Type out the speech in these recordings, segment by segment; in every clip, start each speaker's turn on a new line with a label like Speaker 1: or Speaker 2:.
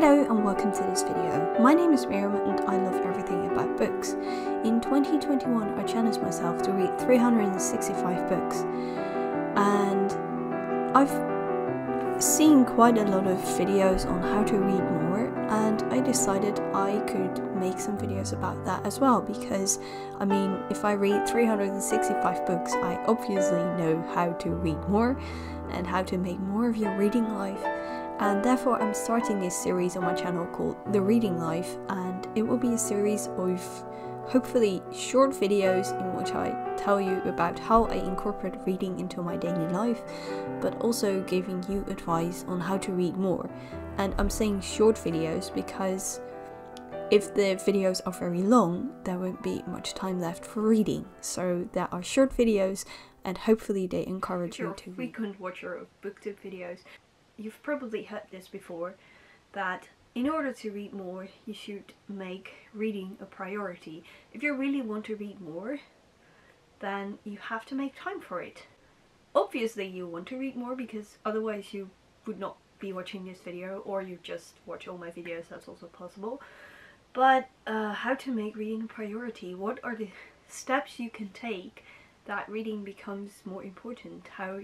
Speaker 1: Hello and welcome to this video. My name is Miriam and I love everything about books. In 2021 I challenged myself to read 365 books, and I've seen quite a lot of videos on how to read more, and I decided I could make some videos about that as well, because I mean, if I read 365 books, I obviously know how to read more and how to make more of your reading life. And therefore I'm starting this series on my channel called The Reading Life, and it will be a series of hopefully short videos in which I tell you about how I incorporate reading into my daily life, but also giving you advice on how to read more. And I'm saying short videos because if the videos are very long, there won't be much time left for reading. So there are short videos, and hopefully they encourage you to read. Frequent watcher of booktube videos, you've probably heard this before, that in order to read more, you should make reading a priority. If you really want to read more, then you have to make time for it. Obviously you want to read more, because otherwise you would not be watching this video, or you just watch all my videos, that's also possible. But how to make reading a priority? What are the steps you can take that reading becomes more important? How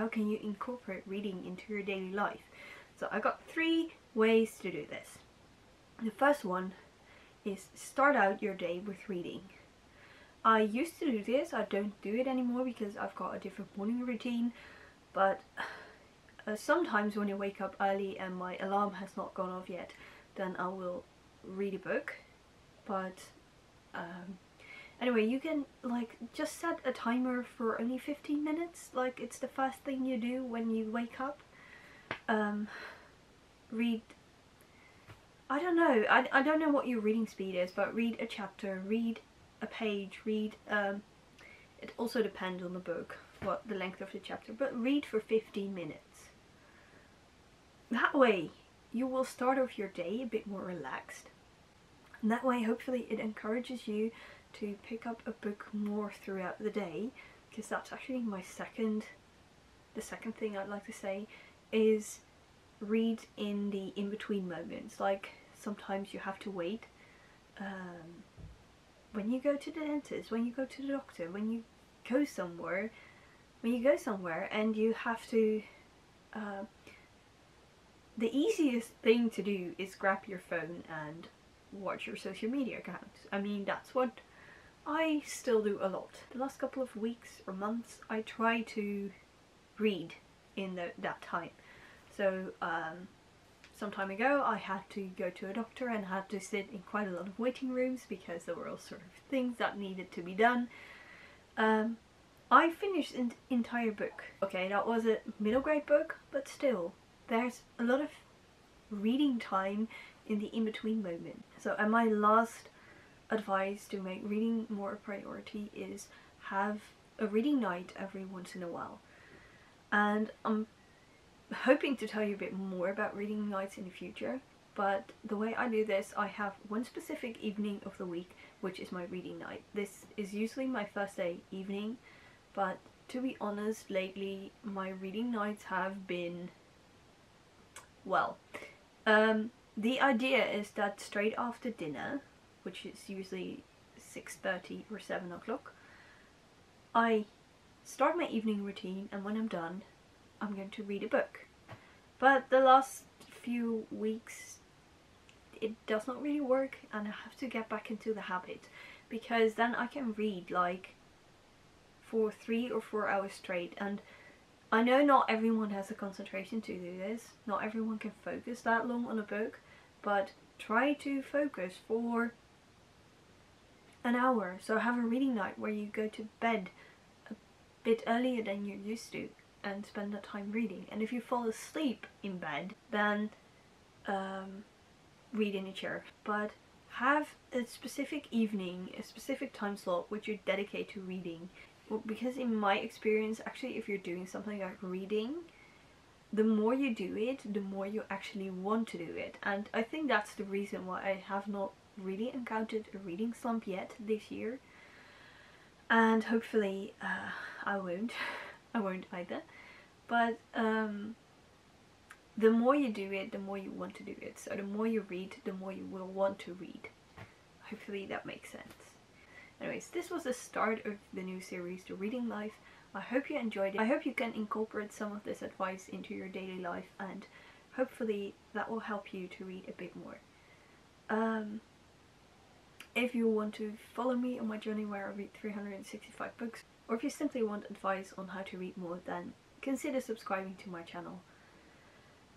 Speaker 1: can you incorporate reading into your daily life? So I got 3 ways to do this. The first one is start out your day with reading. I used to do this, I don't do it anymore because I've got a different morning routine, but sometimes when I wake up early and my alarm has not gone off yet, then I will read a book. But anyway, you can like just set a timer for only 15 minutes, like it's the first thing you do when you wake up. Read, I don't know, I don't know what your reading speed is, but read a chapter, read a page, read, it also depends on the book, what the length of the chapter, but read for 15 minutes. That way you will start off your day a bit more relaxed. And that way hopefully it encourages you to pick up a book more throughout the day, because that's actually the second thing I'd like to say is read in the in-between moments. Like sometimes you have to wait when you go to the dentist, when you go to the doctor, when you go somewhere and you have to the easiest thing to do is grab your phone and watch your social media accounts. I mean, that's what I still do a lot. The last couple of weeks or months I try to read in that time. So some time ago I had to go to a doctor and had to sit in quite a lot of waiting rooms because there were all sort of things that needed to be done. I finished an entire book. Okay, that was a middle grade book, but still there's a lot of reading time in the in-between moment. So, and my last advice to make reading more a priority is have a reading night every once in a while. And I'm hoping to tell you a bit more about reading nights in the future, but the way I do this, I have one specific evening of the week which is my reading night. This is usually my Thursday evening, but to be honest, lately my reading nights have been, well, the idea is that straight after dinner, which is usually 6:30 or 7 o'clock, I start my evening routine, and when I'm done I'm going to read a book. But the last few weeks it does not really work, and I have to get back into the habit, because then I can read like for 3 or 4 hours straight. And I know not everyone has the concentration to do this, not everyone can focus that long on a book, but try to focus for an hour. So have a reading night where you go to bed a bit earlier than you're used to and spend that time reading. And if you fall asleep in bed, then read in a chair. But have a specific evening, a specific time slot which you dedicate to reading. Well, because in my experience, actually, if you're doing something like reading, the more you do it, the more you actually want to do it. And I think that's the reason why I have not really encountered a reading slump yet this year. And hopefully I won't. I won't either. But the more you do it, the more you want to do it. So the more you read, the more you will want to read. Hopefully that makes sense. Anyways, this was the start of the new series, The Reading Life. I hope you enjoyed it. I hope you can incorporate some of this advice into your daily life, and hopefully that will help you to read a bit more. If you want to follow me on my journey where I read 365 books, or if you simply want advice on how to read more, then consider subscribing to my channel.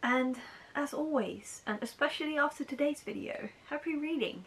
Speaker 1: And as always, and especially after today's video, happy reading!